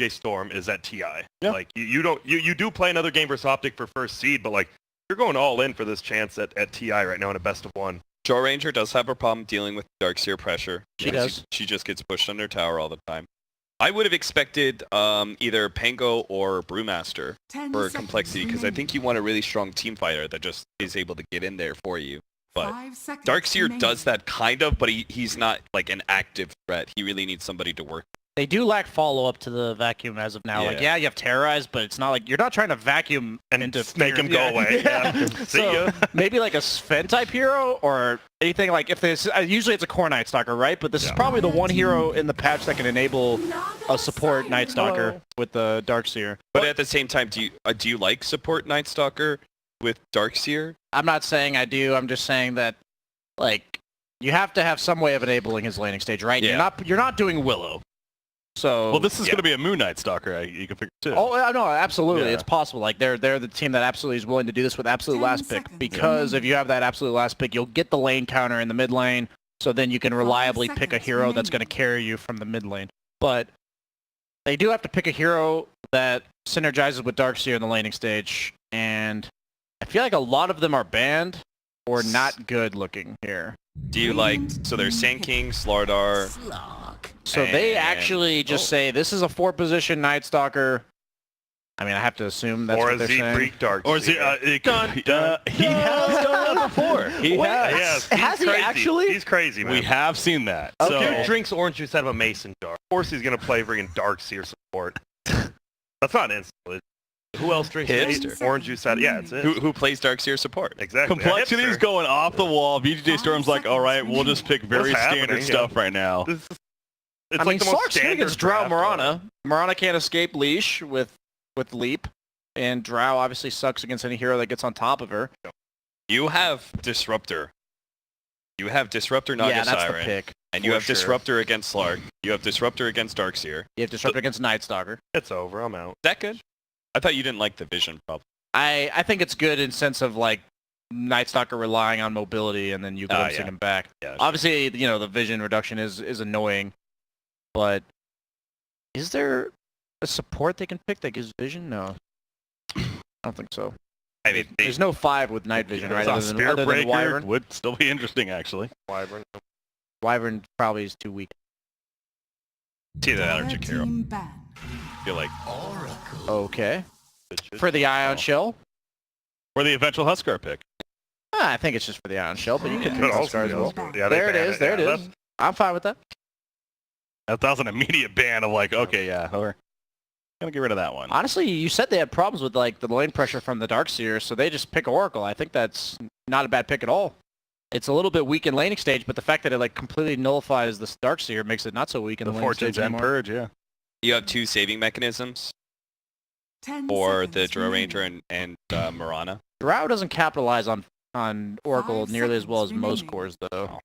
VGJ Storm is at TI. Yeah. Like you do play another game versus Optic for first seed, but like you're going all in for this chance at TI right now in a best of one. Joe Ranger does have a problem dealing with Darkseer pressure. She does. She just gets pushed under tower all the time. I would have expected either Pango or Brewmaster for complexity because I think you want a really strong team fighter that just is able to get in there for you. But Darkseer does that kind of, but he's not like an active threat. He really needs somebody to work. They do lack follow-up to the vacuum as of now. Yeah. Like, yeah, you have Terrorize, but it's not like you're not trying to vacuum And into make him go away. Yeah. See So ya. maybe like a Sven type hero or anything like if there's usually it's a core Night Stalker, right? But this is probably the one hero in the patch that can enable a support Night Stalker with the Darkseer. But at the same time, do you like support Night Stalker with Darkseer? I'm not saying I do. I'm just saying that like you have to have some way of enabling his laning stage, right? Yeah. You're not doing Willow. So Well, this is going to be a Moon Knight Stalker, you can figure too. Oh no, absolutely, Yeah. it's possible. Like they're the team that absolutely is willing to do this with absolute last pick because if you have that absolute last pick, you'll get the lane counter in the mid lane. So then you can reliably pick a hero that's going to carry you from the mid lane. But they do have to pick a hero that synergizes with Darkseer in the laning stage, and I feel like a lot of them are banned or not good looking here. Do you like, so there's Sand King, Slardar. So they And- actually just say this is a 4-position Night Stalker. I mean, I have to assume that's or what a they're saying. Z-Freak Dark. Or is he, he has done that before. He Wait, has. Yes, has he's he crazy. actually? He's crazy, man. We have seen that. Okay. Dude drinks orange juice out of a mason jar. Of course he's going to play friggin' Darkseer support. That's not instant. Who else drinks Hipster. orange juice out of... Yeah, it's it. Who plays Darkseer support? Exactly. Complexity is Hipster. going off the wall. VGJ Storm's like, all right, we'll just pick very What's standard happening? stuff right now. This is, it's I like mean, the most Slark's good standard against Drow draft. Marana. Marana can't escape Leash with Leap, and Drow obviously sucks against any hero that gets on top of her. You have Disruptor. You have Disruptor Naga Yeah, that's the Siren. pick. And you for have sure. Disruptor against Slark. You have Disruptor against Darkseer. Is You have Disruptor against Night Stalker. It's over. I'm out. that good? I thought you didn't like the vision, probably. I think it's good in sense of like Night Stalker relying on mobility and then you glimpsing yeah. him back. Yeah, sure. Obviously, you know, the vision reduction is annoying, but is there a support they can pick that gives vision? No. I don't think so. I mean, There's no 5 with night vision, right? a Other Spirit than Breaker. Wyvern. Would still be interesting, actually. Wyvern. Wyvern probably is too weak. it's either that or Jakiro. I feel like Okay. Bitches. For the Ion Shell? Or the eventual Huskar pick. I think it's just for the Ion Shell, but you can Could pick also Huskar be as well. also- yeah, they There it ban is, there it yeah, is. I'm fine with that. That was an immediate ban of like, okay, yeah, we're gonna get rid of that one. Honestly, you said they had problems with like the lane pressure from the Darkseer, so they just pick Oracle. I think that's not a bad pick at all. It's a little bit weak in laning stage, but the fact that it like completely nullifies this Darkseer makes it not so weak in the, The laning Fortune's stage End anymore. Purge, yeah. you have two saving mechanisms for the Drow Ranger and Marana. Drow doesn't capitalize on Oracle 5 nearly as well as seconds most remaining. cores, though.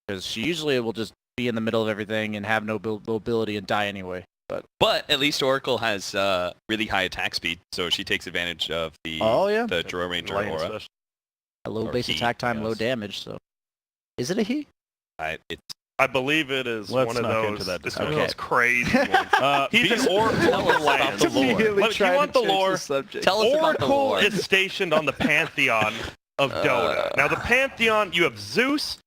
Because she usually will just be in the middle of everything and have no mobility and die anyway. But at least Oracle has really high attack speed, so she takes advantage of the Oh, yeah. the Drow Ranger Lane aura. especially. A low Or base he, attack time, low yes. damage, so... Is it a he? It's I believe it is Let's one of not get those. into that It's one of discussion. those crazy ones. He's Beast- an Oracle Tell us of the about land. the lore. Look, you want the lore? Tell us about the Oracle lore. is stationed on the pantheon of Dota. Now, the pantheon, you have Zeus,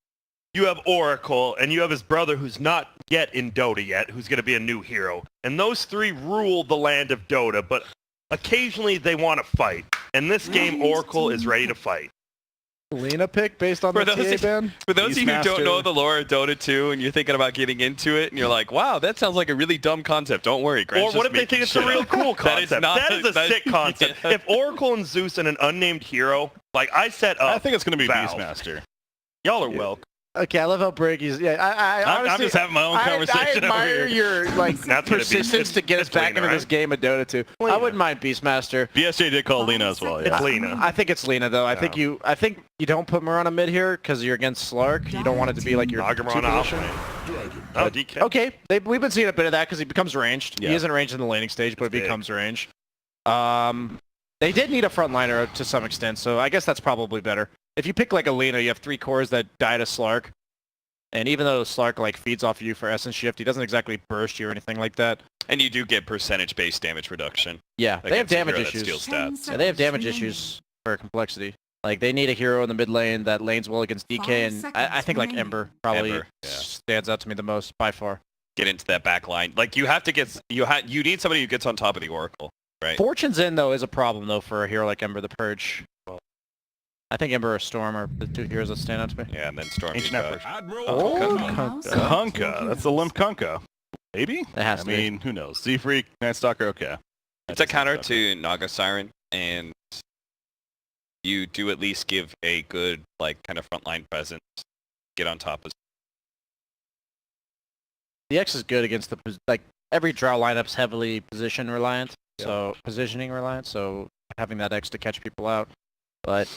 you have Oracle, and you have his brother who's not yet in Dota yet, who's going to be a new hero. And those three rule the land of Dota, but occasionally they want to fight. In this game, Oracle is ready to fight. Lena pick based on For the those- TA ban? For those of you who Beastmaster. don't know the lore of Dota 2 and you're thinking about getting into it and you're like, wow, that sounds like a really dumb concept. Don't worry, Grant's Or what just if they making think it's a shit real up. cool That is concept? not- That is a that- sick concept. yeah. If Oracle and Zeus and an unnamed hero, like I set up, I think it's gonna be Valve. Beastmaster. y'all are welcome. Okay, I love how Breaky's... Yeah, I I'm honestly... just having my own conversation I admire over here. your like That's gonna be- persistence to get us it's back Lena, into this right? game of Dota 2. I Lena. wouldn't mind Beastmaster. BSJ did call Lena as well, It's yeah. Lena. I think it's Lena though. I think you don't put Marana mid here because you're against Slark. You don't want it to be like your Nagamon 2 off position. lane. Oh, DK. Okay, we've been seeing a bit of that because he becomes ranged. Yeah. He isn't ranged in the laning stage, but It's he big. becomes ranged. They did need a frontliner to some extent, so I guess that's probably better. If you pick like a Lena, you have 3 cores that die to Slark. And even though Slark like feeds off of you for Essence Shift, he doesn't exactly burst you or anything like that. And you do get percentage-based damage reduction. Yeah, they have against a damage hero that issues. steals stats. Yeah, they have damage issues for complexity. Like they need a hero in the mid lane that lanes well against DK, and I think like Ember probably Ember, yeah. stands out to me the most by far. Get into that back line. Like you have to get you need somebody who gets on top of the Oracle, right? Fortune's in though is a problem though for a hero like Ember the Purge. I think Ember or Storm are the two heroes that stand out to me. Yeah, and then Storm. Ancient you've got- Emperor. Kunkka. That's the limp Kunkka. Maybe? It has I to be. mean, who knows? Z-Freak, Night Stalker, okay. It's a counter to Naga Siren, and you do at least give a good like kind of frontline presence. Get on top of. The X is good against the like every draw lineup's heavily position reliant, so positioning reliant. So having that X to catch people out, but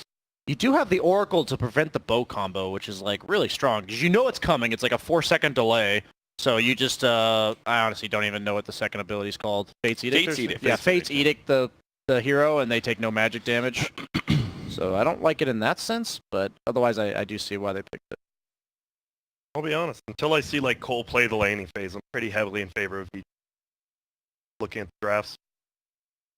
you do have the Oracle to prevent the bow combo, which is like really strong because you know it's coming. It's like a 4-second delay, so you just I honestly don't even know what the second ability is called. Fate's Edict. Fate's Edict. Yeah, Fate's Edict the hero, and they take no magic damage. So I don't like it in that sense, but otherwise I do see why they picked it. I'll be honest. Until I see like Cole play the laning phase, I'm pretty heavily in favor of VGJ. Looking at the drafts.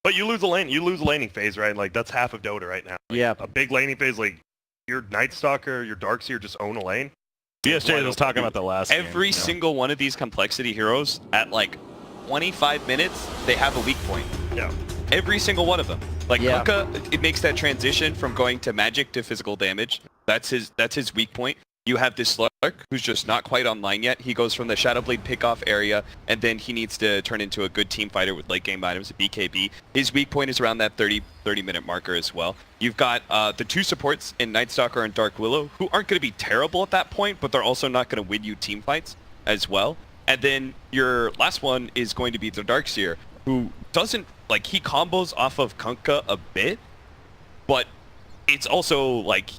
But you lose a laning phase, right? Like that's half of Dota right now. Like, Yeah. A big laning phase, like your Night Stalker, your Darkseer just own a lane. BSJ was talking about the last Every game, single one of these complexity heroes at like 25 minutes, they have a weak point. Yeah. Every single one of them. Like Yeah. Kunkka, it makes that transition from going to magic to physical damage. That's his weak point. You have this Slark, who's just not quite online yet. He goes from the Shadowblade pickoff area, and then he needs to turn into a good team fighter with late game items, BKB. His weak point is around that 30-minute marker as well. You've got the two supports in Night Stalker and Dark Willow, who aren't going to be terrible at that point, but they're also not going to win you team fights as well. And then your last one is going to be the Darkseer, who doesn't, like, he combos off of Kunkka a bit, but it's also, like,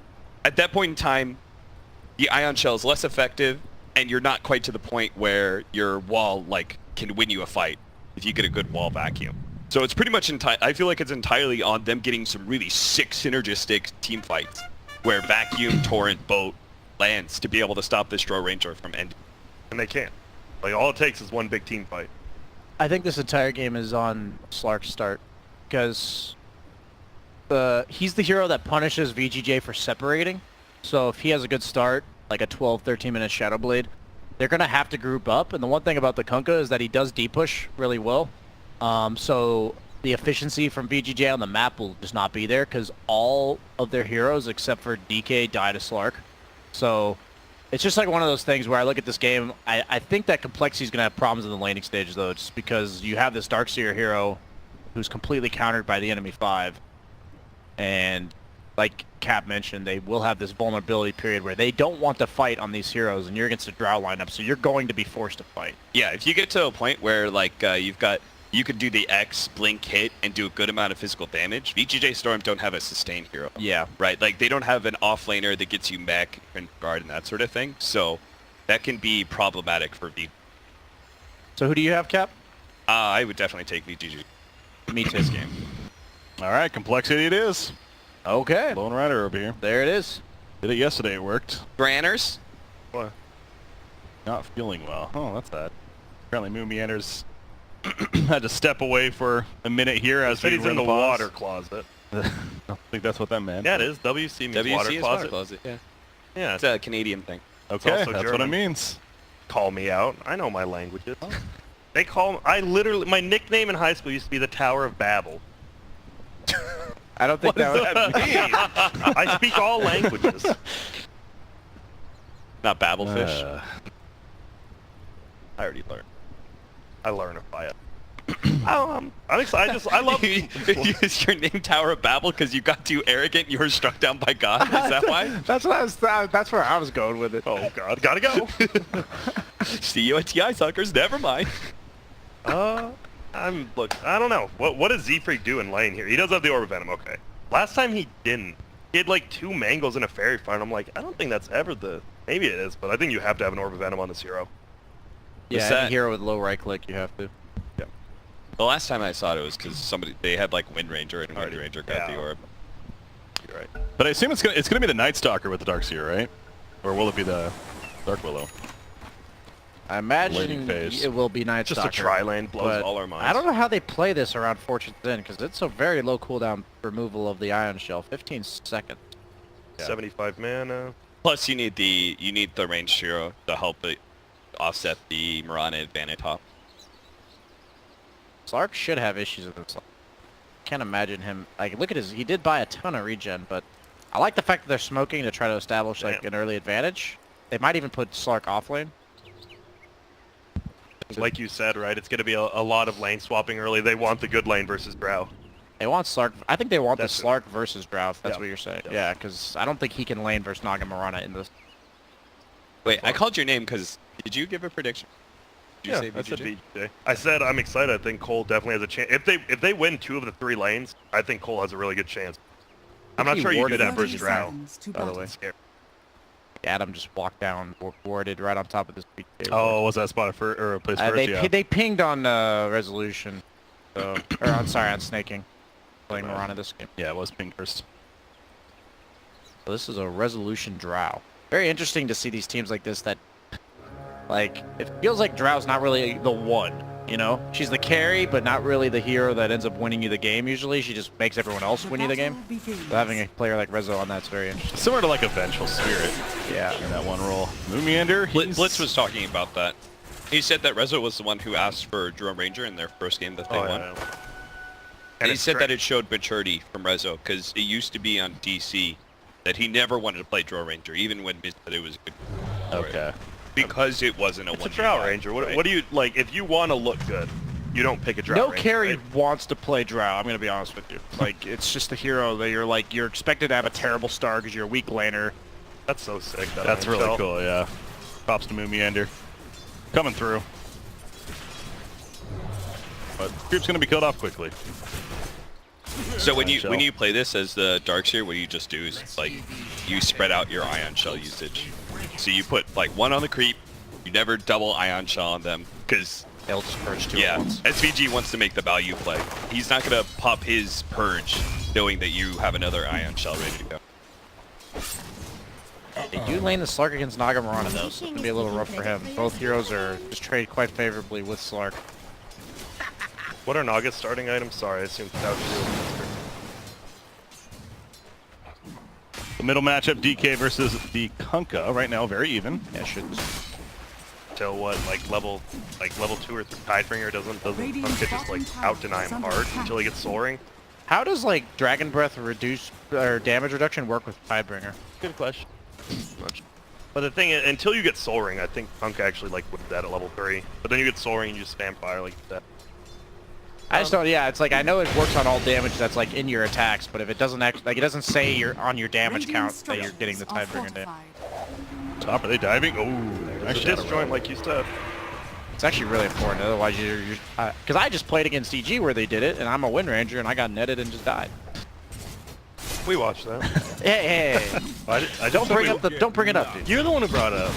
at that point in time, the Ion Shell is less effective, and you're not quite to the point where your wall, like, can win you a fight if you get a good wall vacuum. So it's pretty much, I feel like it's entirely on them getting some really sick synergistic team fights, where vacuum, torrent, boat lands to be able to stop this Draw Ranger from ending. And they can't. Like all it takes is one big team fight. I think this entire game is on Slark's start because he's the hero that punishes VGJ for separating. So if he has a good start, like a 12-13 minute Shadow Blade, they're going to have to group up. And the one thing about the Kunkka is that he does D-push really well. So the efficiency from VGJ on the map will just not be there because all of their heroes except for DK die to Slark. So it's just like one of those things where I look at this game, I think that complexity is going to have problems in the laning stage though, just because you have this Darkseer hero who's completely countered by the enemy 5. And like Cap mentioned, they will have this vulnerability period where they don't want to fight on these heroes, and you're against a Drow lineup, so you're going to be forced to fight. Yeah, if you get to a point where like you could do the X, blink, hit, and do a good amount of physical damage, VGJ Storm don't have a sustained hero. Yeah. Right? Like, they don't have an off-laner that gets you mech and guard and that sort of thing, so that can be problematic for V. So who do you have, Cap? I would definitely take VGJ. Me too. This game. All right, complexity it is. Okay. Lone Rider over here. There it is. Did it yesterday, it worked. Branners? What? Not feeling well. Oh, that's that. Apparently Moo Meanders had to step away for a minute here as Said we he's were in the pause. water closet. I don't think that's what that meant. Yeah, it is. WC means WC water is closet. water closet, yeah. Yeah, It's a Canadian thing. Okay, also that's what it German. means. call me out. I know my languages. They call I literally my nickname in high school used to be the Tower of Babel. I don't think What does that mean? I speak all languages. Not Babelfish. I already learned. I learn if I. I'm excited. I love. Is your name Tower of Babel because you got too arrogant? You were struck down by God. Is that why? That's what I was. That's where I was going with it. Oh God, gotta go. See you at TI, suckers. Never mind. Look. I don't know. What does Z-Freak do in lane here? He does have the Orb of Venom. Okay. Last time he didn't. He had like 2 Mangles and a Fairy Fire. And I'm like, I don't think that's ever the. Maybe it is, but I think you have to have an Orb of Venom on this hero. Yeah, Is any that- hero with low right click, you have to. The last time I saw it was because they had like Wind Ranger and Wind Ranger got the Yeah. orb. You're right. But I assume it's gonna be the Night Stalker with the Darkseer, right? Or will it be the Dark Willow. I Laning imagine phase. it will be Night Just a Stalker. tri-lane blows but all our minds. I don't know how they play this around Fortune's End, because it's a very low cooldown removal of the Ion Shell. 15 seconds. Yeah. 75 mana. Plus, you need the ranged hero to help it offset the Mirana advantage top. Slark should have issues with this. Can't imagine him. Like, look at his. He did buy a ton of regen, but I like the fact that they're smoking to try to establish like an early advantage. They might even put Slark off lane. Like you said, right? It's going to be a lot of lane swapping early. They want the good lane versus Drow. They want Slark. I think they want That's the Slark versus Drow. If that's Yep. what you're saying. Yep. Yeah, because I don't think he can lane versus Naga Mirana in this. Wait, I called your name because did you give a prediction? Did you say I said VGJ? VGJ. I said I'm excited. I think Cole definitely has a chance. If they win 2 of the 3 lanes, I think Cole has a really good chance. I'm not he sure you do warded that him. versus Drow. By the way, Scary. Adam just walked down, warded right on top of this. Oh, was that spot for or a place first? Yeah. They pinged on resolution, so, or on snaking, playing Mirana this game. Yeah, it was ping first. So this is a resolution Drow. Very interesting to see these teams like this that, like, it feels like Drow's not really the one, you know? She's the carry, but not really the hero that ends up winning you the game usually. She just makes everyone else win you the game. So having a player like Rezo on that's very interesting. Similar to like a Vengeful Spirit Yeah. in that one role. Moomiander, Blitz was talking about that. He said that Rezo was the one who asked for Drone Ranger in their first game that they won. Yeah. And he it's said great. that it showed maturity from Rezo because it used to be on DC that he never wanted to play Drone Ranger, even when he said it was good. Okay. Because it wasn't a It's a one. Drow Ranger. What do you like? If you want to look good, you don't pick a Drow No Ranger. carry right? wants to play Drow, I'm going to be honest with you. Like, it's just a hero that you're expected to have a terrible start because you're a weak laner. That's so sick. That's really cool, yeah. Props to Moomiander. Coming through. But creep's gonna be killed off quickly. So when Ion Shell. you play this as the Darkseer, what you just do is like you spread out your Ion Shell usage. So you put like 1 on the creep. You never double Ion Shell on them because They'll just purge 2 yeah, at once. SVG wants to make the value play. He's not gonna pop his purge knowing that you have another Ion Shell ready to go. They do lane the Slark against Naga Mirana though, so it's going to be a little rough for him. Both heroes are just trade quite favorably with Slark. What are Naga's starting items? Sorry, I assumed that The middle matchup, DK versus the Kunkka. Right now, very even. Yeah, should. till what, like level 2 or 3 Tidebringer doesn't Kunkka just like out deny him hard until he gets soaring? How does like Dragon Breath reduce or damage reduction work with Tidebringer? Good question. But the thing is, until you get soaring, I think Kunkka actually like with that at level 3. But then you get soaring and you just spam fire like that. I just don't. Yeah, it's like I know it works on all damage that's like in your attacks, but if it doesn't actually, like it doesn't say you're on your damage count that you're getting the Tidebringer damage. Top, are they diving? Oh, There's a disjoint like you said. It's actually really important. Otherwise, you're because I just played against EG where they did it, and I'm a Wind Ranger, and I got netted and just died. We watched that. Hey, I don't bring it up, dude. You're the one who brought it up.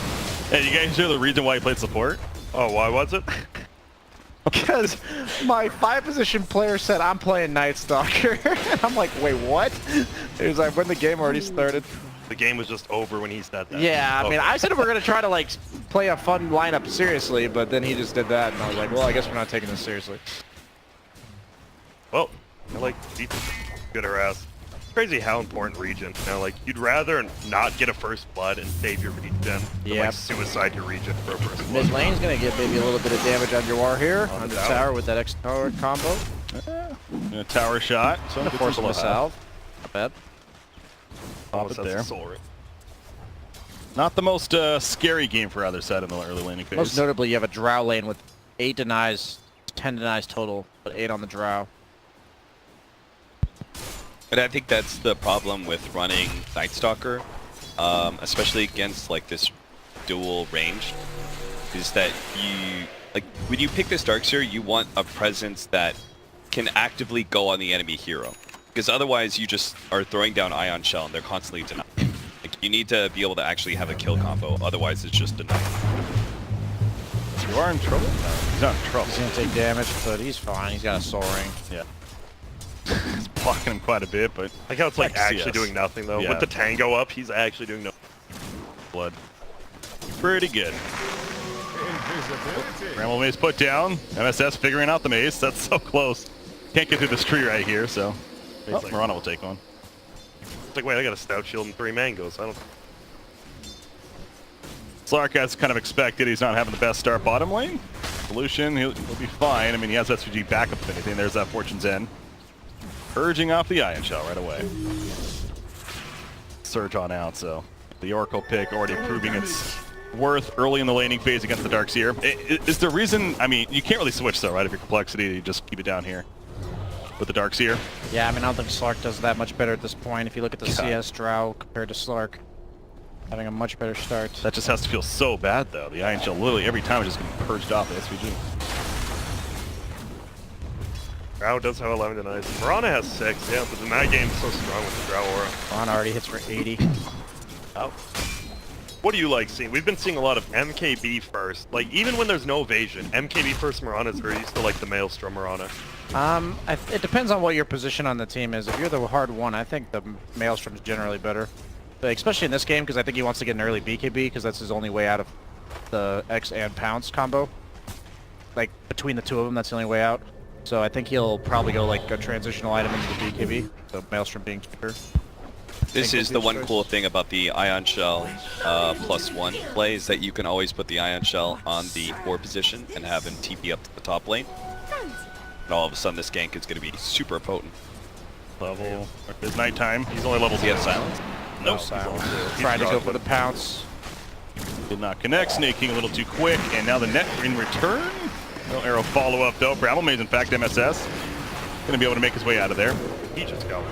Hey, you guys hear the reason why he played support? Oh, why was it? Because my 5-position player said I'm playing Night Stalker. I'm like, wait, what? It was like when the game already started. The game was just over when he said that. Yeah, I mean, Okay. I said we're gonna try to like play a fun lineup seriously, but then he just did that, and I was like, well, I guess we're not taking this seriously. Well, I like defense. Good harass. Crazy how important regen. You know, like you'd rather not get a first blood and save your regen than Yep. like suicide your regen for a first Mid blood. lane's gonna get maybe a little bit of damage on your war here on the tower. tower with that X tower combo. A tower shot. So Gonna force him to salve. Not bad. Almost Pop it has there. a soul ring. Not the most scary game for either side in the early laning phase. Most notably, you have a Drow lane with 8 denies, 10 denies total, but 8 on the Drow. And I think that's the problem with running Night Stalker, especially against like this dual range, is that you like when you pick this Darkseer, you want a presence that can actively go on the enemy hero, because otherwise you just are throwing down Ion Shell and they're constantly denying. Like you need to be able to actually have a kill combo, otherwise it's just denied. You are in trouble? No, he's not in trouble. He's gonna take damage, but he's fine. He's got a soul ring. Yeah. He's blocking him quite a bit, but Like how it's like XCS. actually doing nothing though. Yeah. With the tango up, he's actually doing no blood. Pretty good. Bramble maze put down. MSS figuring out the maze. That's so close. Can't get through this tree right here, so Marana will take one. It's like, wait, I got a stout shield and 3 mangoes. I don't. Slark, as kind of expected, he's not having the best start bottom lane. Solution, he'll be fine. I mean, he has SVG backup if anything. There's that Fortune's End. Purging off the Ion Shell right away. Surge on out, so the Oracle pick already proving its worth early in the laning phase against the Darkseer. Is the reason, I mean, you can't really switch though, right? If you're complexity, you just keep it down here with the Darkseer. Yeah, I mean, I don't think Slark does that much better at this point. If you look at the CS Drow compared to Slark, having a much better start. That just has to feel so bad though. The Ion Shell literally every time is just getting purged off the SVG. Drow does have 11 denies. Marana has 6, yeah, but the night game's so strong with the Drow aura. Marana already hits for 80. Oh. What do you like seeing? We've been seeing a lot of MKB first. Like, even when there's no evasion, MKB first Maranas, or are you still like the Maelstrom Marana? It depends on what your position on the team is. If you're the hard one, I think the Maelstrom's generally better. But especially in this game, because I think he wants to get an early BKB, because that's his only way out of the X and Pounce combo. Like, between the two of them, that's the only way out. So I think he'll probably go like a transitional item into the BKB, so Maelstrom being cheaper. This is the one cool thing about the Ion Shell +1 play, is that you can always put the Ion Shell on the 4 position and have him TP up to the top lane. And all of a sudden this gank is going to be super potent. Level, it's nighttime. He's only level 2. Does he have silence? No silence. Tried to go for the pounce. Did not connect, snaking a little too quick, and now the net in return. No arrow follow-up though. Bramble Maze, in fact, MSS. Gonna be able to make his way out of there. He just got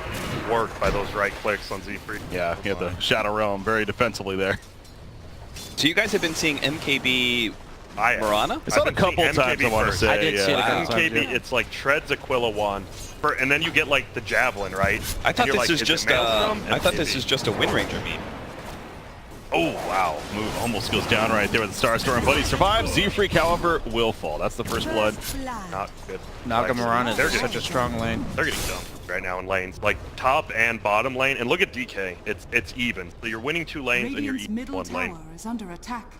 worked by those right clicks on Z-Free. Yeah, he had the Shadow Realm very defensively there. So you guys have been seeing MKB Marana? I saw it a couple times, I want to say. I did see it a couple times, MKB, it's like treads Aquila wand. And then you get like the Javelin, right? I thought this like, was just I thought this MKB? was just a Wind Ranger meme. Oh, wow. Move almost goes down right there with the Starstorm, but he survives. Z-Freak, however, will fall. That's the first blood. Not good. Nagamurana is such a strong lane. They're getting dumped right now in lanes, like top and bottom lane. And look at DK. It's even. So you're winning 2 lanes and you're even one lane. Is under attack.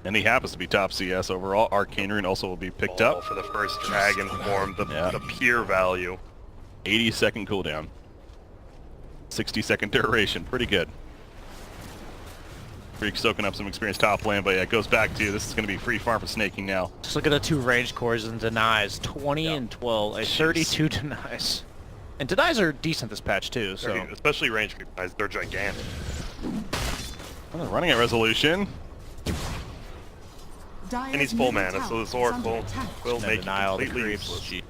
And he happens to be top CS overall. Arcane Rune also will be picked up. For the first dragon form, the pure value. 80-second cooldown. 60-second duration. Pretty good. Freak soaking up some experience top lane, but yeah, it goes back to this is going to be free farm for snaking now. Just look at the 2 range cores and denies. 20 and 12. 32 denies. And denies are decent this patch too, so. Especially range denies, they're gigantic. Well, running at resolution. And he's full mana, so this Oracle will make deny all the completely creeps. useless.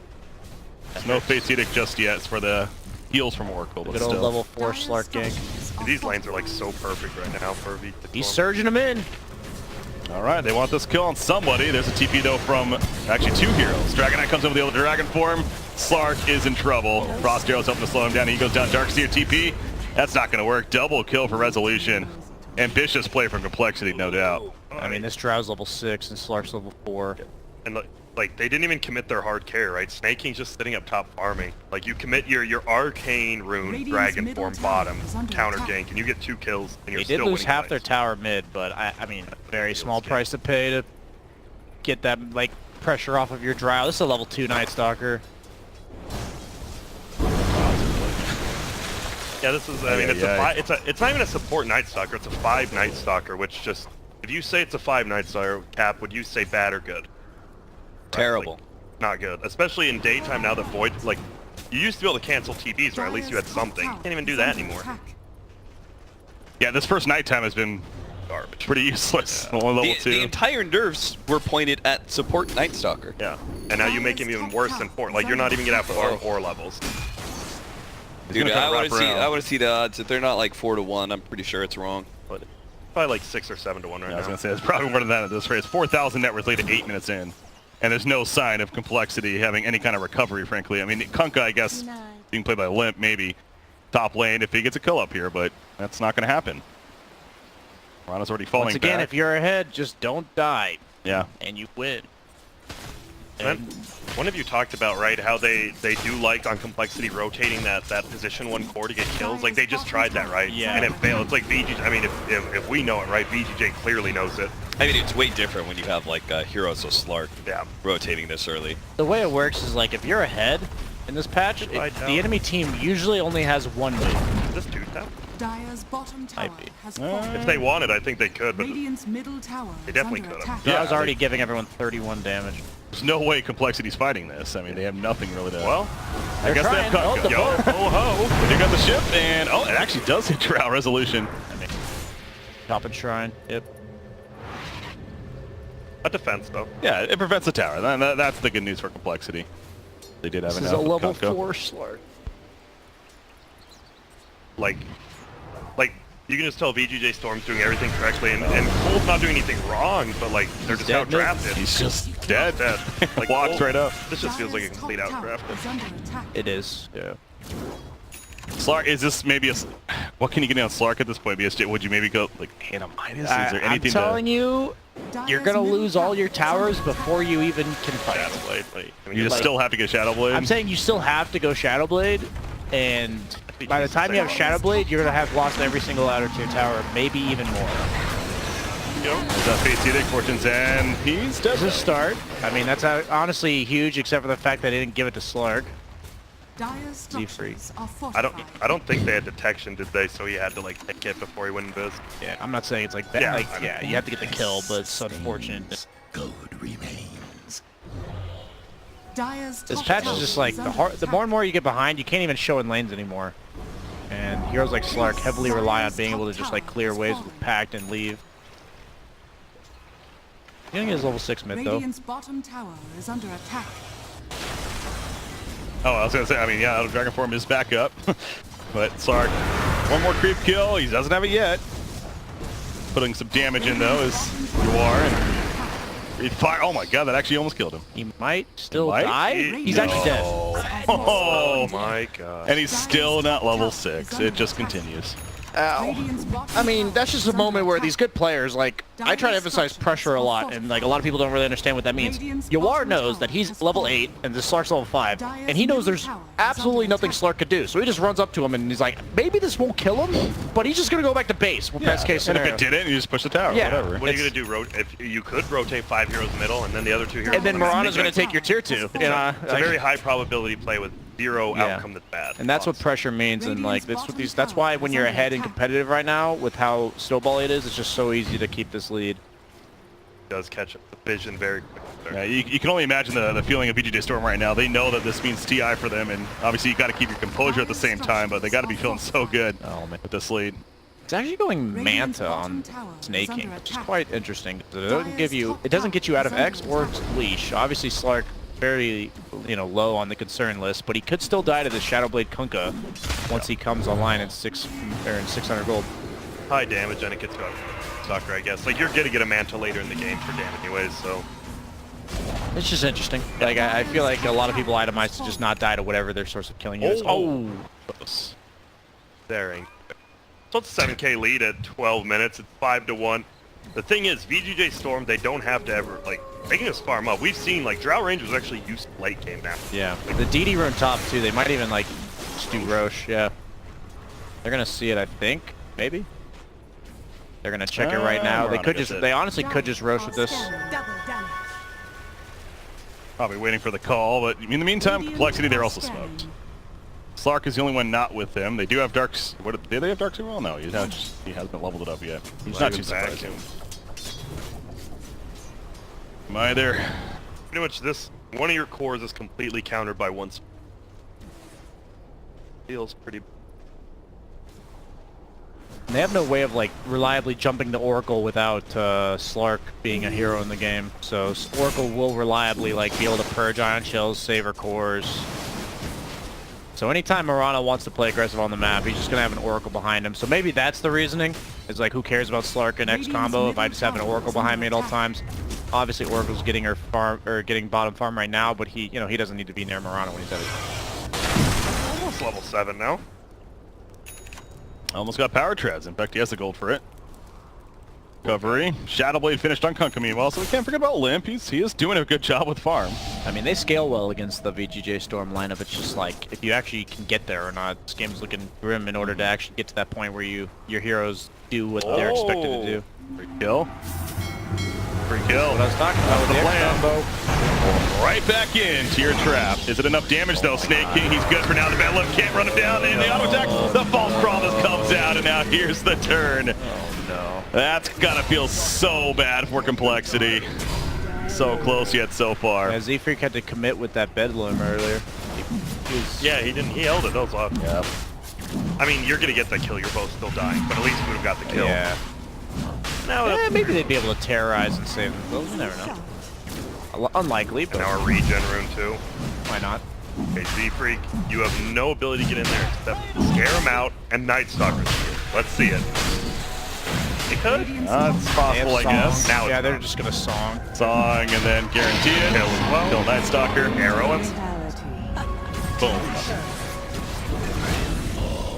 There's no Fate's Edict just yet. It's for the heals from Oracle, but Good old still. level 4 Slark gank. These lanes are like so perfect right now for a V. He's surging them in. All right, they want this kill on somebody. There's a TP though from actually 2 heroes. Dragonite comes in with the other dragon form. Slark is in trouble. Frost Arrow's helping to slow him down. He goes down. Darkseer TP. That's not going to work. Double kill for resolution. Ambitious play from complexity, no doubt. I mean, this Drow's level 6 and Slark's level 4. And like they didn't even commit their hard care, right? Snaking's just sitting up top farming. Like you commit your arcane rune dragon form bottom counter gank, and you get 2 kills, and you're They did still lose winning half their lanes. tower mid, but I mean, very small price to pay to get that like pressure off of your Drow. This is a level 2 Night Stalker. Yeah, this is. I mean, it's not even a support Night Stalker. It's a 5 Night Stalker, which just if you say it's a 5 Night Stalker, Cap, would you say bad or good? Terrible. Like, not good, especially in daytime now that Void like you used to be able to cancel TPs, or at least you had something. You can't even do that anymore. Yeah, this first nighttime has been garbage. Pretty useless. Yeah. Only level 2. The entire nerfs were pointed at support Night Stalker. Yeah, and now you make him even worse than 4. Like you're not even gonna have 4 levels. Dude, gonna I want wrap around. to see the odds. If they're not like 4-1, I'm pretty sure it's wrong. But probably like 6 or 7 to 1 right I was now. going to say, it's probably more than that at this rate. It's 4,000 net worth lead at 8 minutes in. And there's no sign of complexity having any kind of recovery, frankly. I mean, Kunkka, I guess, being played by Limp, maybe top lane if he gets a kill up here, but that's not going to happen. Rana's already falling Once again, back. if you're ahead, just don't die. Yeah. And you win. And one of you talked about, right, how they do like on complexity rotating that position 1 core to get kills. Like they just tried that, right? Yeah. And it failed. It's like VGJ. I mean, if we know it, right, VGJ clearly knows it. I mean, it's way different when you have like heroes so Slark rotating this early. The way it works is like if you're ahead in this patch, the enemy team usually only has 1 move. Is this 2 tap? Dire's bottom tower has If they wanted, I think they could, but Radiant's middle tower they definitely could have. Yeah, I was already giving everyone 31 damage. There's no way complexity's fighting this. I mean, they have nothing really to... Well, I guess they have trying. cut. Yo, ho, ho. They got the ship, and it actually does hit Drow Resolution. Top and Shrine. Yep. a defense though. Yeah, it prevents the tower. That's the good news for complexity. They did have This is a level 4 Slark. Like, you can just tell VGJ Storm's doing everything correctly, and Cole's not doing anything wrong, but like, they're just outdrafted. He's just dead. Like, Walks right up. This just feels like a complete outdraft. It is, yeah. Slark, is this maybe a... What can you get on Slark at this point? BSJ, would you maybe go, like, Anamitis? Is there anything I'm telling you, you're going to lose all your towers before you even can fight. Shadowblade. I mean, you just still have to get Shadowblade? I'm saying you still have to go Shadowblade, and by the time you have Shadowblade, you're going to have lost every single outer tier tower, maybe even more. There's that Fate's Edict, Fortune's End. He's dead. It's a start. I mean, that's honestly huge, except for the fact that they didn't give it to Slark. I don't think they had detection, did they? So he had to like take it before he went invis. Yeah, I'm not saying it's like that. Yeah, like, yeah, you have to get the kill, but it's unfortunate. Code remains. This patch is just like the more and more you get behind, you can't even show in lanes anymore. And heroes like Slark heavily rely on being able to just like clear waves with Pact and leave. He's gonna get his level 6 mid though. Radiant's bottom tower is under attack. Oh, I was going to say, I mean, yeah, Dragon Form is back up. But Slark, one more creep kill. He doesn't have it yet. Putting some damage in, though, is you are. And oh, my God, that actually almost killed him. He might still die? He's actually dead. Oh, my God. And he's still not level 6. It just continues. I mean, that's just a moment where these good players, like, I try to emphasize pressure a lot, and like a lot of people don't really understand what that means. Yawar knows that he's level 8 and this Slark's level 5, and he knows there's absolutely nothing Slark could do. So he just runs up to him and he's like, maybe this won't kill him, but he's just gonna go back to base. Best case scenario. And if it didn't, you just push the tower. Yeah. Whatever. What are you gonna do? If you could rotate 5 heroes middle, and then the other 2 heroes. And then Mirana's gonna take your tier 2. You know, it's a very high probability play with 0 outcome that's bad. And that's what pressure means, and like that's why when you're ahead in competitive right now, with how snowball it is, it's just so easy to keep this lead. Does catch the vision very quick. Yeah, you can only imagine the feeling of VGJ Storm right now. They know that this means TI for them, and obviously you got to keep your composure at the same time, but they got to be feeling so good with this lead. It's actually going Manta on Snaking, which is quite interesting. It doesn't get you out of X or Leash. Obviously Slark very low on the concern list, but he could still die to the Shadowblade Kunkka once he comes online in 600 gold. High damage, and it gets got sucker, I guess. Like, you're gonna get a Manta later in the game for damage anyways, so it's just interesting. Like, I feel like a lot of people itemize to just not die to whatever their source of killing you is. Oh, there ain't. So it's a 7k lead at 12 minutes. It's 5-1. The thing is, VGJ Storm, they don't have to ever, like, they can just farm up. We've seen, like, Drow Rangers actually used late game now. Yeah, the DD rune top, too. They might even, like, just do Roche, yeah. They're gonna see it, I think. Maybe? They're gonna check it right now. They honestly could just Roche with this. Probably waiting for the call, but in the meantime, complexity, they're also smoked. Slark is the only one not with them. They do have Darks. Do they have Darks as well? No, he hasn't leveled it up yet. He's not too surprising. Am I there? Pretty much one of your cores is completely countered by one. Feels pretty. And they have no way of like reliably jumping the Oracle without Slark being a hero in the game. So Oracle will reliably like be able to purge Ion Shells, save her cores. So anytime Mirana wants to play aggressive on the map, he's just gonna have an Oracle behind him. So maybe that's the reasoning. It's like, who cares about Slark and X combo if I just have an Oracle behind me at all times? Obviously Oracle's getting her farm or getting bottom farm right now, but he doesn't need to be near Mirana when he's at his Almost level 7 now. Almost got power treads. In fact, he has the gold for it. Recovery. Shadowblade finished on Kunkka meanwhile, so we can't forget about Limp. He is doing a good job with farm. I mean, they scale well against the VGJ Storm lineup. It's just like, if you actually can get there or not, this game's looking grim in order to actually get to that point where your heroes do what they're expected to do. Free kill. Free kill. What I was talking about with the plan. combo. Right back into your trap. Is it enough damage though? Snake King, he's good for now. The bad left can't run him down. And the auto attack, the false promise comes out, and now here's the turn. Oh no. That's gotta feel so bad for complexity. So close yet so far. Yeah, Z-Freak had to commit with that Bedlam earlier. Yeah, he didn't. He held it. That was awesome. Yep. I mean, you're gonna get that kill. You're both still dying, but at least we would have got the kill. Yeah. Now, Maybe they'd be able to terrorize and save themselves. You never know. Unlikely, but and now a regen rune too. why not? Okay, Z-Freak, you have no ability to get in there except scare him out and Night Stalker's here. Let's see it. It could. It's possible, I guess. Now Yeah, it's they're not. just gonna song. Song and then guarantee it. Kill as well. Kill Night Stalker. Arrow him. Boom.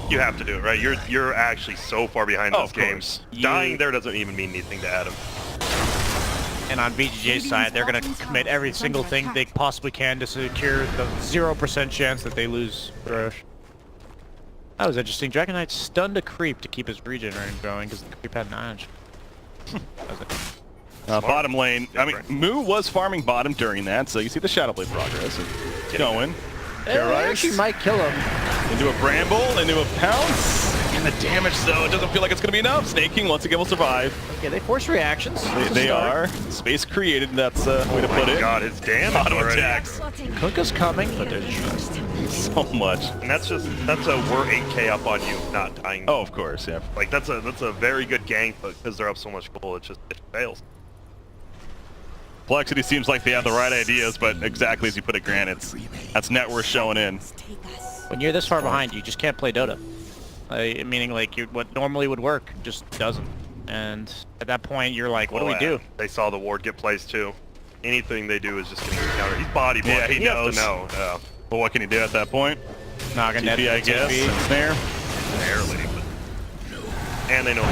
You have to do it, right? You're actually so far behind Oh, this of game. course. Dying there doesn't even mean anything to Adam. And on VGJ's side, they're gonna commit every single thing they possibly can to secure the 0% chance that they lose Roche. That was interesting. Dragon Knight stunned a creep to keep his regen range going because the creep had an edge. That was it. Bottom lane. I mean, Moo was farming bottom during that, so you see the Shadowblade progress. It's going. They actually might kill him. Into a Bramble, into a Pounce. And the damage, though, it doesn't feel like it's going to be enough. Snake King, once again, will survive. Okay, they force reactions. They are. Space created, that's a way to put it. God, his damage Auto already. attacks. Kunkka's coming, but they're just... So much. And that's a we're 8k up on you, not dying. Oh, of course, yeah. Like that's a very good gank, but because they're up so much gold, it fails. Complexity seems like they have the right ideas, but exactly as you put it, Grant, that's net worth showing in. When you're this far behind, you just can't play Dota. Meaning, like, what normally would work just doesn't. And at that point, you're like, what do we do? They saw the ward get placed too. Anything they do is just getting countered. He's body blocked. Yeah, he knows. Has to know. Yeah. But what can he do at that point? Not gonna TP, I guess. And snare. Barely. And they know.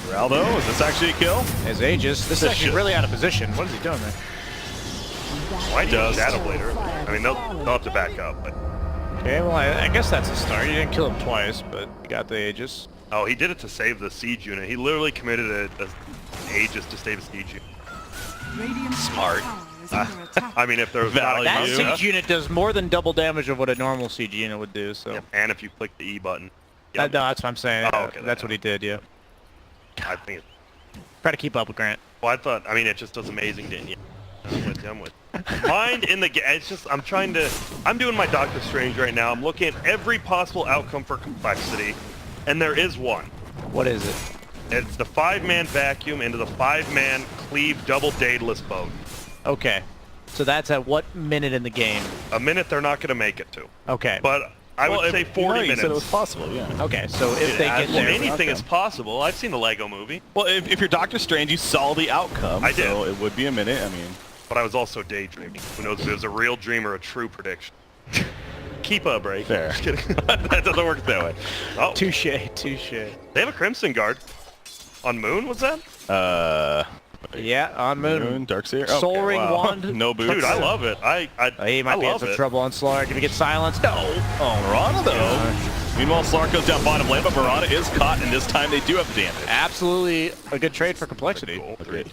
Raldo, is this actually a kill? As Aegis, this is This actually shit. really out of position. What is he doing there? Why does Shadowblade early? I mean, they'll have to back up, but Okay, well, I guess that's a start. You didn't kill him twice, but you got the Aegis. oh, he did it to save the siege unit. He literally committed a Aegis to save a siege unit. Smart. I mean, if there's not a That Value. counter- siege unit does more than double damage of what a normal siege unit would do, so... Yep, and if you click the E button. No, Yep. that's what I'm saying. Oh, okay, That's what he did, yeah. I think. Try to keep up with Grant. Well, I thought. I mean, it just does amazing, didn't you? I'm with. Mind in the game. It's just I'm doing my Doctor Strange right now. I'm looking at every possible outcome for complexity, and there is one. What is it? It's the 5-man vacuum into the 5-man cleave double Daedalus boat. Okay. So that's at what minute in the game? A minute they're not going to make it to, Okay. but I would say 40 You minutes. said it was possible, yeah. Okay, so if they get Well, there... anything is possible. I've seen the Lego movie, Well, if you're Doctor Strange, you saw the outcome. I did. So it would be a minute, I mean. but I was also daydreaming. Who knows if it was a real dream or a true prediction? Keep a break. Fair. Just kidding. That doesn't work that way. Oh, Touche, touche. they have a Crimson Guard. On Moon, was that? Yeah, on Moon. Darkseer. Soul Okay, Ring wow. wand. No boots. Dude, I love it. He might I be in love some it. trouble on Slark. If he gets silenced, no! Oh, Murata, though. Meanwhile, Slark goes down bottom lane, but Murata is caught, and this time they do have damage. Absolutely a good trade for complexity. Okay.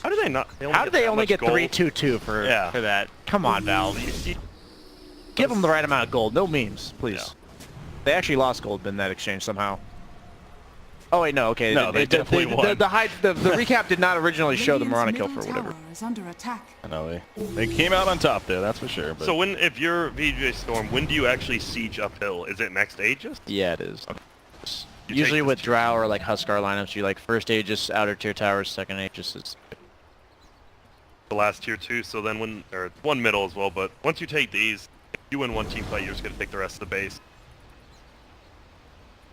How do they not? How did they only get gold? 3-2-2 for Yeah. for that? Come on, Valve. Give them the right amount of gold. No memes, please. Yeah. They actually lost gold in that exchange somehow. Oh wait, no. Okay. No, they definitely won. The recap did not originally show the Murata kill for whatever. Is under attack. I know they came out on top there, that's for sure. But So if you're VGJ Storm, when do you actually siege uphill? Is it next Aegis? Yeah, it is. You Usually take with this- Drow or like Huskar lineups, you like first Aegis, outer tier towers, second Aegis is... the last tier 2, so then or one middle as well, but once you take these, if you win one team fight, you're just going to take the rest of the base.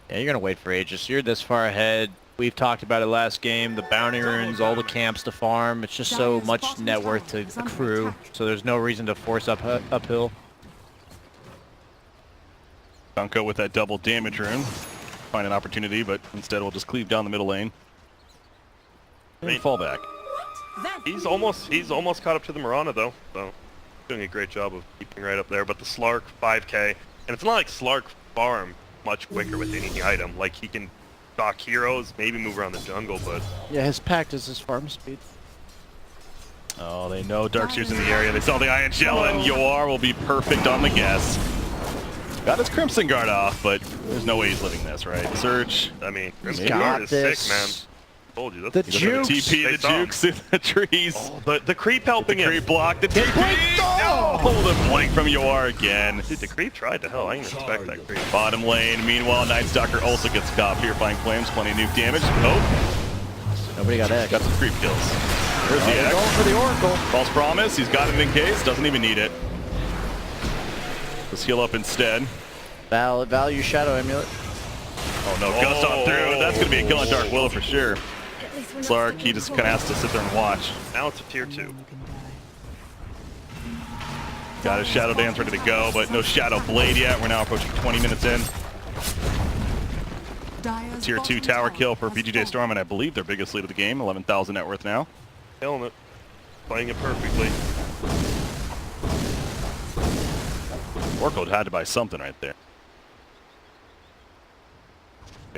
Yeah, you're gonna wait for Aegis. You're this far ahead. We've talked about it last game. The bounty runes, all the camps to farm. It's just so much net worth to the crew. So there's no reason to force uphill. Dunko with that double damage rune. Find an opportunity, but instead we'll just cleave down the middle lane. Great fallback. He's almost caught up to the Mirana though, so doing a great job of keeping right up there. But the Slark 5k, and it's not like Slark farm much quicker with any item. Like he can stock heroes, maybe move around the jungle, but Yeah, his pact is his farm speed. Oh, they know Darkseer's in the area. They saw the Iron Shell, and Yoar will be perfect on the guess. Got his Crimson Guard off, but there's no way he's living this, right? Search. I mean, He's Crimson got Guard is this. sick, man. Told you. The That's jukes. TP, They the saw him. jukes in the trees. Oh, the creep helping The him. creep block, the TP. Oh, the blink from Yoar again. Dude, the creep tried to hell. I didn't expect that creep. Bottom lane. Meanwhile, Night Stalker also gets caught. Purifying Flames, plenty of nuke damage. Oh, Nobody got X. got some creep kills. There's the X. Going for the Oracle. False promise. He's got it in case. Doesn't even need it. Let's heal up instead. Value Shadow Amulet. Oh no, Gust on through. That's going to be a kill on Dark Willow for sure. Slark, he just kind of has to sit there and watch. Now it's a tier 2. Got his Shadow Dance ready to go, but no Shadow Blade yet. We're now approaching 20 minutes in. Dire's Tier 2 bottom tower kill for has VGJ fallen. Storm, and I believe their biggest lead of the game, 11,000 net worth now. Killing it. Playing it perfectly. Oracle had to buy something right there.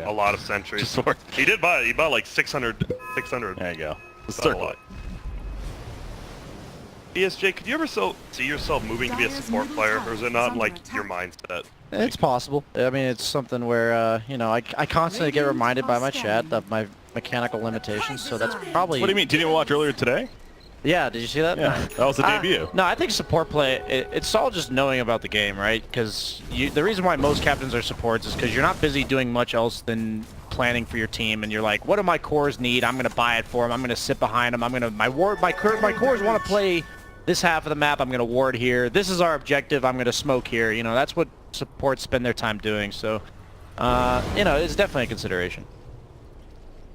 A lot of sentries. Just Orc. He did buy it. He bought like 600. There you go. Let's That's a circle lot. it. ESJ, could you ever see yourself moving to be a Dire's support middle player, tower or is it is not under like attack. your mindset? It's possible. I mean, it's something where, you know, I constantly get reminded by my chat of my mechanical limitations, so that's probably... What do you mean? Didn't you watch earlier today? Yeah, did you see that? Yeah, that was the debut. No, I think support play, it's all just knowing about the game, right? Because the reason why most captains are supports is because you're not busy doing much else than planning for your team, and you're like, what do my cores need? I'm going to buy it for them. I'm going to sit behind them. My cores want to play this half of the map. I'm going to ward here. This is our objective. I'm going to smoke here. You know, that's what supports spend their time doing. So, you know, it's definitely a consideration.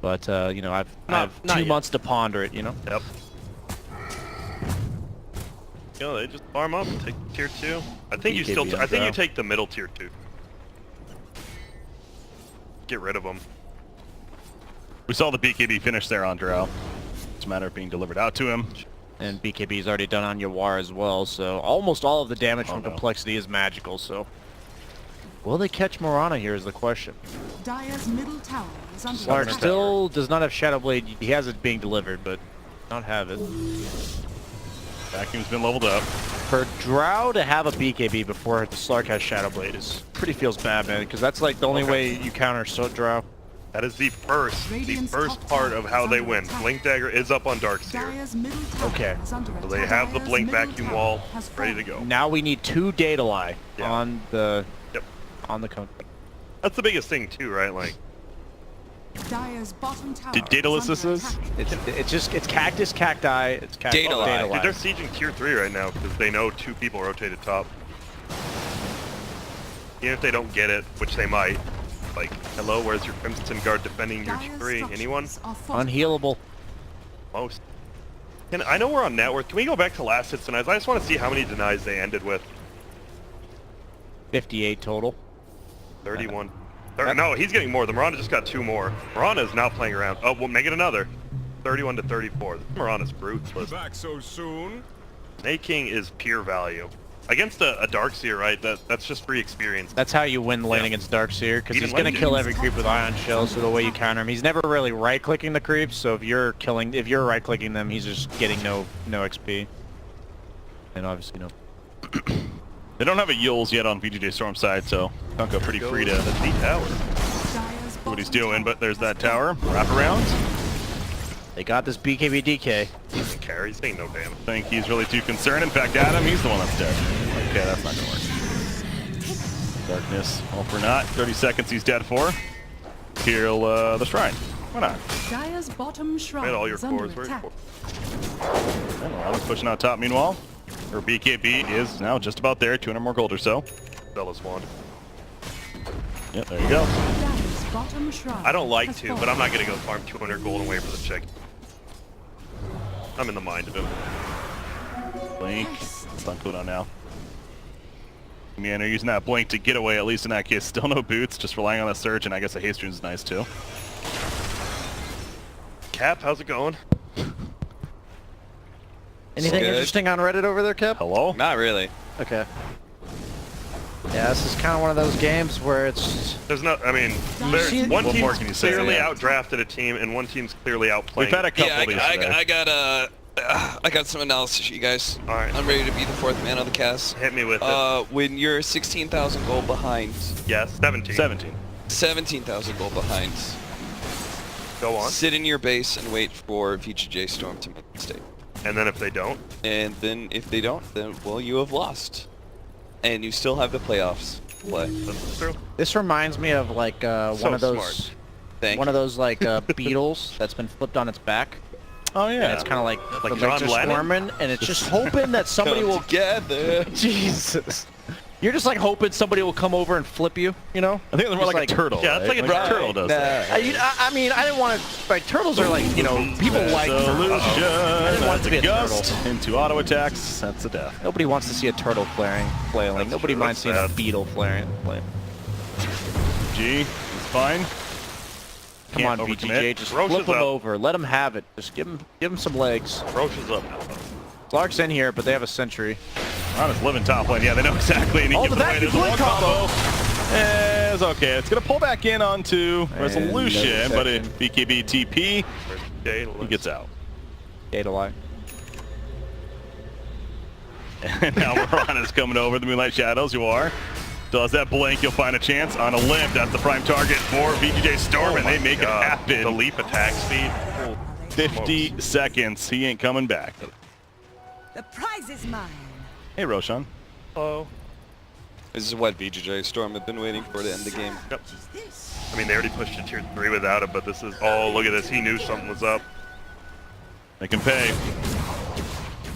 But, you know, I have not 2 yet. months to ponder it, you know? Yep. You know, they just farm up and take tier 2. I think you BKB still. on I think you draw. take the middle tier 2. Get rid of them. We saw the BKB finish there on Drow. It's a matter of being delivered out to him. And BKB's already done on Yawar as well, so almost all of the damage from no. complexity is magical, so... Will they catch Morana here is the question. Dire's middle tower is under Slark attack. still does not have Shadow Blade. He has it being delivered, but not have it. Vacuum's been leveled up. For Drow to have a BKB before the Slark has Shadow Blade is pretty feels bad, man, because that's like the only way you counter Drow. That is the first Radiant's top part tower of how is they under win. attack. Blink Dagger is up on Darkseer. Dire's middle tower Okay. is under So they attack. have the Dire's blink middle vacuum tower wall has ready to fallen. go. Now we need 2 Data Lie Yeah. on the Yep. cone. That's the biggest thing too, right? Like, Dire's bottom tower Did Daedalus is this under is? attack. It's Cactus, Cacti, it's Cactus. Data Lie. dude, they're sieging tier 3 right now because they know 2 people rotated top. Even if they don't get it, which they might. Like, hello, where's your Crimson Guard defending your Dire's 3? Anyone? structures are fortified. Unhealable. Most. I know we're on net worth. Can we go back to last hits denies? I just want to see how many denies they ended with. 58 total. 31. No, he's getting more. The Mirana just got 2 more. Mirana is now playing around. Oh, we'll make it another. 31 to 34. This Mirana's ruthless. Back so soon? Snake King is pure value. Against a Darkseer, right? That's just free experience. That's how you win lane Yeah. against Darkseer, because He he's didn't going to win kill games. every creep with Ion Shell, so the way you counter him, he's never really right-clicking the creeps, so if you're right-clicking them, he's just getting no XP. And obviously no. They don't have a Yules yet on VGJ Storm side, so Dunko pretty free to the do deep tower. Dire's what he's bottom doing, but there's has that tower. fallen. Wrap around. They got this BKB DK. Doesn't care. He's taking no damage. I think he's really too concerned. In fact, Adam, he's the one that's dead. Okay, that's not gonna work. Darkness. Well, for not. 30 seconds he's dead for. Heal the shrine. Why not? Dire's bottom shrine Made all your is under cores. Where's attack. I don't know. Adam's pushing out top meanwhile. Her BKB is now just about there. 200 more gold or so. Bella's wand. Yep, there you go. Dire's bottom shrine I don't like has to, fallen. but I'm not gonna go farm 200 gold and wait for the chick. I'm in the mind of him. Blink. It's on cooldown now. Man, they're using that blink to get away, at least in that case. Still no boots, just relying on the surge, and I guess a haste rune is nice too. Cap, how's it going? Anything Good. interesting on Reddit over there, Kip? Hello? Not really. Okay. Yeah, this is kind of one of those games where it's... There's no, I mean, see- one What more team's can you say? clearly Yeah. outdrafted a team, and one team's clearly outplaying. We've had a couple Yeah, of these today. I got some analysis, you guys. All right. I'm ready to be the fourth man on the cast. Hit me with it. When you're 16,000 goal behind, Yes, 17. 17. 17,000 goal behind, Go on. sit in your base and wait for VGJ Storm to make a mistake. And then if they don't, And then if they don't, then well, you have lost, and you still have the playoffs to play. that's true. This reminds me of like So one of those... smart. Thank One you. of those like beetles that's been flipped on its back. Oh, yeah. And it's kind of like the Like legs John are Lennon? squirming, and it's just hoping that somebody Come will... together. Jesus. You're just like hoping somebody will come over and flip you, you know? I think they're more Just like a turtle. Yeah, it's right? like a turtle does that. I mean, I didn't want to... Like, turtles are like, you know, people like turtles. Solution. didn't want it to be a Gust into auto attacks. That's a death. Nobody wants to see a turtle flailing. That's Nobody true, minds that's seeing a sad. beetle flailing. G is fine. Come Can't on, overcommit. VGJ, just Roche flip is him up. over. Let him have it. Just give him some legs. Roche is up. Clark's in here, but they have a sentry. Ron is living top lane. Yeah, they know exactly. And he Oh, gives the away. vacuum There's a blade one combo. It's okay. It's going to pull back in onto Resolution, another but if section. BKB TP, Jay, he gets out. Data lie. And now Ron is coming over the Moonlight Shadows. You are. Still has that blink. You'll find a chance on a limp. That's the prime target for VGJ Storm, and they make it The happen. leap attack speed. 50 seconds. He ain't coming back. The prize is mine. Hey, Roshan. Hello. This is what VGJ Storm have been waiting for to end the game. Yep. I mean, they already pushed to tier 3 without it, but this is... Oh, look at this. He knew something was up. They can pay.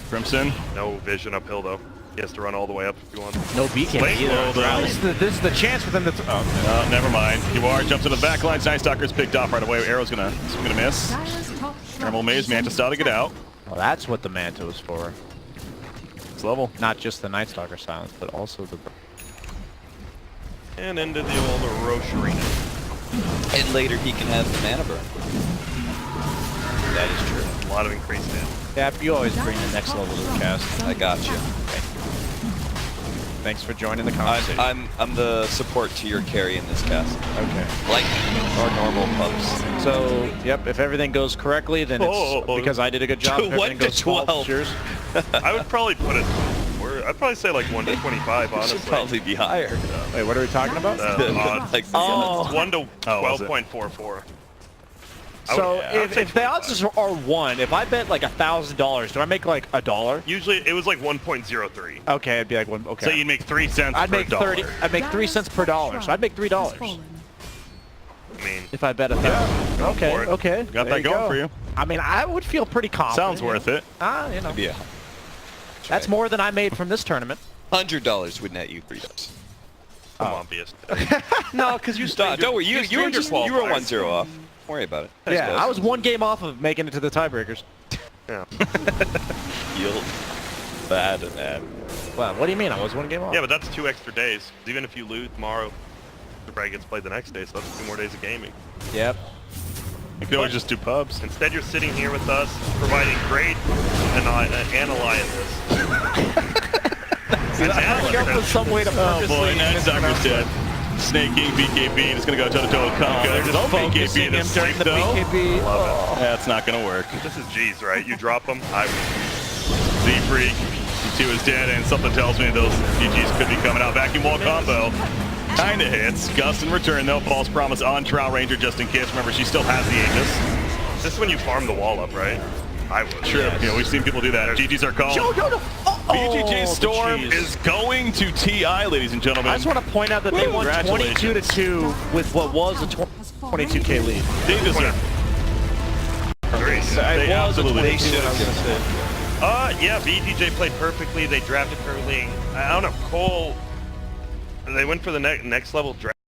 Crimson. No vision uphill, though. He has to run all the way up if you want. No beacon Late either. load, though. This is the chance for them to... Oh, Never mind. QR jumps to the back line. Night Stalker's picked off right away. Arrow's gonna miss. Dire's top Thermal Maze, Manta style to get out. well, that's what the Manta was for. It's level. Not just the Night Stalker silence, but also the... And into the old Roche arena. And later he can have the mana burn. That is true. A lot of increased damage. Yeah, you always bring the next level to the cast. I got you. Thanks for joining the conversation. I'm the support to your carry in this cast. Okay. Like our normal pubs. So, yep, if everything goes correctly, then it's Oh. because I did a good job. If 1 everything to goes fault, 12. it's yours. I would probably put it... I'd probably say like 1 to 25, It honestly. should probably be higher. Wait, what are we talking about? Odds. Like Oh. 1 to Oh, was it? 12.44. So I would say if the odds are 1, if I bet like $1,000, do I make like $1? Usually it was like 1.03. Okay, it'd be like 1. Okay. So you'd make 3 cents I'd per make dollar. 30. I'd make 3 cents per dollar. So I'd make $3 I mean, if I bet $1,000. Okay, for it. okay. Got there that going go. for you. I mean, I would feel pretty confident. Sounds worth it. You know. Yeah. That's more than I made from this tournament. $100 would net you $3. come on, BS. No, because you Don't worry, you were just you were qualifiers. 1-0 off. Don't worry about it. Yeah, I was 1 game off of making it to the tiebreakers. Yeah. Yield. Bad and that. Well, what do you mean? I was 1 game off. Yeah, but that's 2 extra days. Even if you lose tomorrow, the break gets played the next day, so that's 2 more days of gaming. Yep. You could always just do pubs. Instead, you're sitting here with us, providing great analysis. Coming up with some way to Oh boy, purposely Night miss Stalker's an dead. Snaking BKB, just gonna go toe to toe with They're Kunkka. just Don't focusing BKB him this during sleep the though. BKB. Love it. That's not gonna work. This is G's, right? You drop them, I Z-Freak, T2 is dead, and something tells me those GGs could be coming out. Vacuum wall combo. Kinda hits. Gust in return though. False promise on Trout Ranger just in case. Remember, she still has the Aegis. This is when you farm the wall up, right? I would. True. Yeah, we've seen people do that. GGs are called. No. VGJ the Storm cheese. is going to TI, ladies and gentlemen. I just want to point out that they won Congratulations. 22-2 with what was a 22K lead. They deserve Very it. good. They was a absolutely 22, deserve I was gonna say. Yeah, VGJ played perfectly. They drafted early. I don't know, Cole, they went for the next level draft.